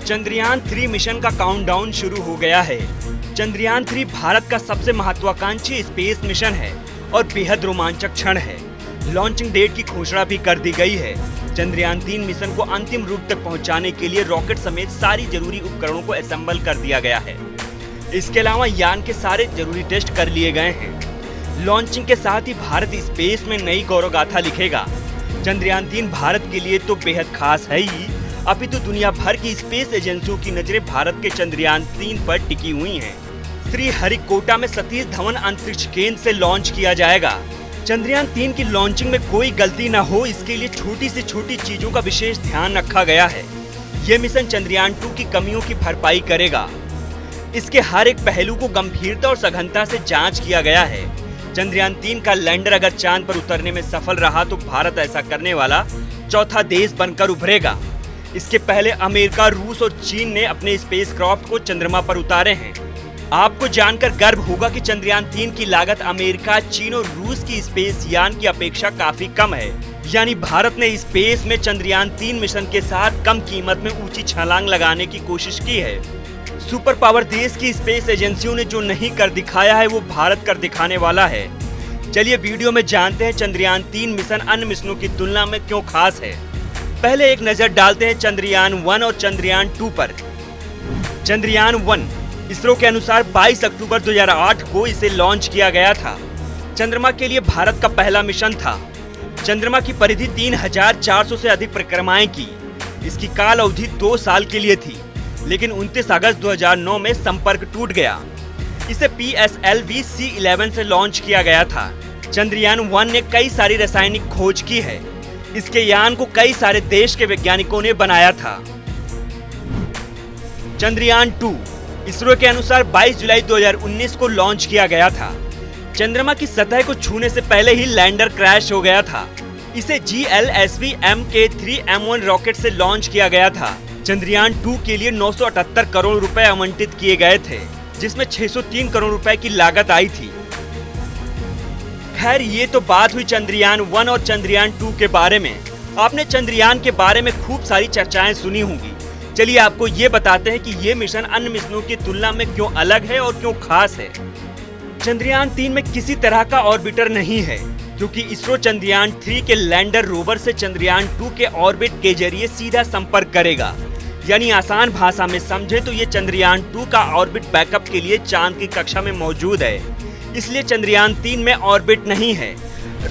Chandrayaan 3 mission का countdown शुरू हो गया है। चंद्रयान 3 भारत का सबसे महत्वाकांक्षी स्पेस मिशन है और बेहद रोमांचक क्षण है। लॉन्चिंग डेट की घोषणा भी कर दी गई है। चंद्रयान 3 मिशन को अंतिम रूप तक पहुंचाने के लिए रॉकेट समेत सारी जरूरी उपकरणों को असेंबल कर दिया गया है। इसके अलावा यान के सारे जरूरी टेस्ट कर लिए गए हैं। लॉन्चिंग के साथ ही भारत स्पेस में नई गौरव गाथा लिखेगा। चंद्रयान 3 भारत के लिए तो बेहद खास है ही, अपितु दुनिया भर की स्पेस एजेंसियों की नजरें भारत के चंद्रयान 3 पर टिकी हुई हैं। श्रीहरिकोटा में सतीश धवन अंतरिक्ष केंद्र से लॉन्च किया जाएगा। चंद्रयान 3 की लॉन्चिंग में कोई गलती न हो, इसके लिए छोटी से छोटी चीजों का विशेष ध्यान रखा गया है। ये मिशन चंद्रयान 2 की कमियों की भरपाई करेगा। इसके हर एक पहलू को गंभीरता और सघनता से जांच किया गया है। चंद्रयान 3 का लैंडर अगर चांद पर उतरने में सफल रहा तो भारत ऐसा करने वाला चौथा देश बनकर उभरेगा। इसके पहले अमेरिका, रूस और चीन ने अपने स्पेसक्राफ्ट को चंद्रमा पर उतारे हैं। आपको जानकर गर्व होगा कि चंद्रयान 3 की लागत अमेरिका, चीन और रूस की स्पेस यान की अपेक्षा काफी कम है। यानी भारत ने स्पेस में चंद्रयान 3 मिशन के साथ कम कीमत में ऊंची छलांग लगाने की कोशिश की है। सुपर पावर देश की स्पेस एजेंसियों ने जो नहीं कर दिखाया है वो भारत कर दिखाने वाला है। चलिए वीडियो में जानते हैं चंद्रयान 3 मिशन अन्य मिशनों की तुलना में क्यों खास है। पहले एक नजर डालते हैं चंद्रयान 1 और चंद्रयान 2 पर। चंद्रयान 1 इसरो के अनुसार 22 अक्टूबर 2008 को इसे लॉन्च किया गया था। चंद्रमा के लिए भारत का पहला मिशन था। चंद्रमा की परिधि 3400 से अधिक परिक्रमाएं की। इसकी काल अवधि 2 साल के लिए थी, लेकिन 29 अगस्त 2009 में संपर्क टूट गया। इसे PSLV C11 से लॉन्च किया गया था। चंद्रयान 1 ने कई सारी रासायनिक खोज की है। इसके यान को कई सारे देश के वैज्ञानिकों ने बनाया था। चंद्रयान 2 इसरो के अनुसार 22 जुलाई 2019 को लॉन्च किया गया था। चंद्रमा की सतह को छूने से पहले ही लैंडर क्रैश हो गया था। इसे GLSV Mk3M1 रॉकेट से लॉन्च किया गया था। चंद्रयान 2 के लिए 978 करोड़ रुपए आवंटित किए गए थे, जिसमें 603 करोड़ रुपए की लागत आई थी। खैर, ये तो बात हुई चंद्रयान 1 और चंद्रयान 2 के बारे में। आपने चंद्रयान के बारे में खूब सारी चर्चाएं सुनी होंगी। चलिए आपको ये बताते हैं कि ये मिशन अन्य मिशनों की तुलना में क्यों अलग है और क्यों खास है। चंद्रयान 3 में किसी तरह का ऑर्बिटर नहीं है, क्योंकि इसरो चंद्रयान 3 के लैंडर रोवर से चंद्रयान 2 के ऑर्बिट के जरिए सीधा संपर्क करेगा। यानी आसान भाषा में समझे तो ये चंद्रयान 2 का ऑर्बिट बैकअप के लिए चांद की कक्षा में मौजूद है। इसलिए चंद्रयान 3 में ऑर्बिट नहीं है।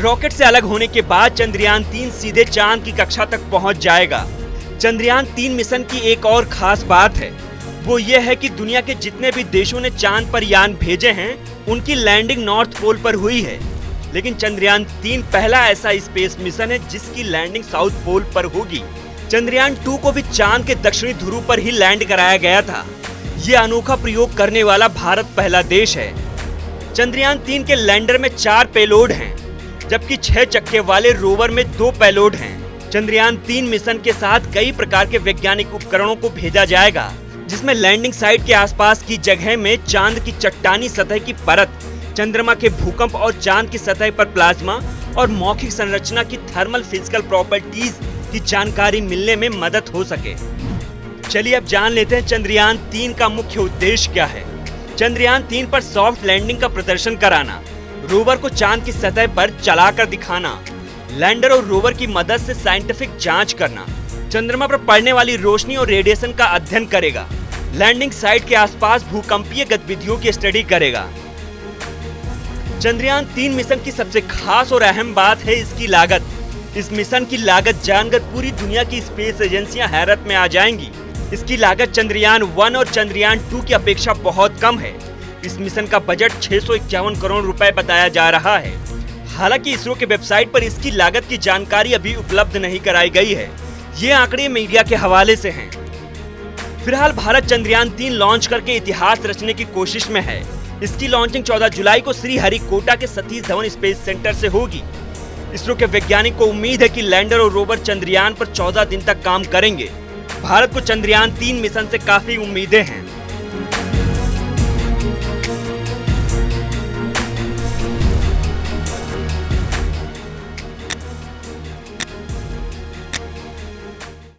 रॉकेट से अलग होने के बाद चंद्रयान 3 सीधे चांद की कक्षा तक पहुंच जाएगा। चंद्रयान 3 मिशन की एक और खास बात है, वो ये है कि दुनिया के जितने भी देशों ने चांद पर यान भेजे हैं, उनकी लैंडिंग नॉर्थ पोल पर हुई है। लेकिन चंद्रयान 3 पहला ऐसा स्पेस मिशन है जिसकी लैंडिंग साउथ पोल पर होगी। चंद्रयान 2 को भी चांद के दक्षिणी ध्रुव पर ही लैंड कराया गया था। ये अनोखा प्रयोग करने वाला भारत पहला देश है। चंद्रयान 3 के लैंडर में 4 पेलोड हैं, जबकि 6 चक्के वाले रोवर में 2 पेलोड हैं। चंद्रयान 3 मिशन के साथ कई प्रकार के वैज्ञानिक उपकरणों को भेजा जाएगा, जिसमें लैंडिंग साइट के आसपास की जगह में चांद की चट्टानी सतह की परत, चंद्रमा के भूकंप और चांद की सतह पर प्लाज्मा और मौखिक संरचना की थर्मल फिजिकल प्रॉपर्टीज की जानकारी मिलने में मदद हो सके। चलिए अब जान लेते हैं चंद्रयान 3 का मुख्य उद्देश्य क्या है। चंद्रयान 3 पर सॉफ्ट लैंडिंग का प्रदर्शन कराना, रोवर को चांद की सतह पर चलाकर दिखाना, लैंडर और रोवर की मदद से साइंटिफिक जांच करना, चंद्रमा पर पड़ने वाली रोशनी और रेडिएशन का अध्ययन करेगा, लैंडिंग साइट के आसपास भूकंपीय गतिविधियों की स्टडी करेगा। चंद्रयान 3 मिशन की सबसे खास और अहम बात है इसकी लागत। इस मिशन की लागत जानकर पूरी दुनिया की स्पेस एजेंसियां हैरत में आ जाएंगी। इसकी लागत चंद्रयान 1 और चंद्रयान 2 की अपेक्षा बहुत कम है। इस मिशन का बजट 651 करोड़ रुपए बताया जा रहा है। हालांकि इसरो के वेबसाइट पर इसकी लागत की जानकारी अभी उपलब्ध नहीं कराई गई है। ये आंकड़े मीडिया के हवाले से हैं। फिलहाल भारत चंद्रयान 3 लॉन्च करके इतिहास रचने की कोशिश में है। इसकी लॉन्चिंग 14 जुलाई को श्रीहरिकोटा के सतीश धवन स्पेस सेंटर से होगी। इसरो के वैज्ञानिक को उम्मीद है कि लैंडर और रोवर चंद्रयान पर 14 दिन तक काम करेंगे। भारत को चंद्रयान 3 मिशन से काफी उम्मीदें हैं।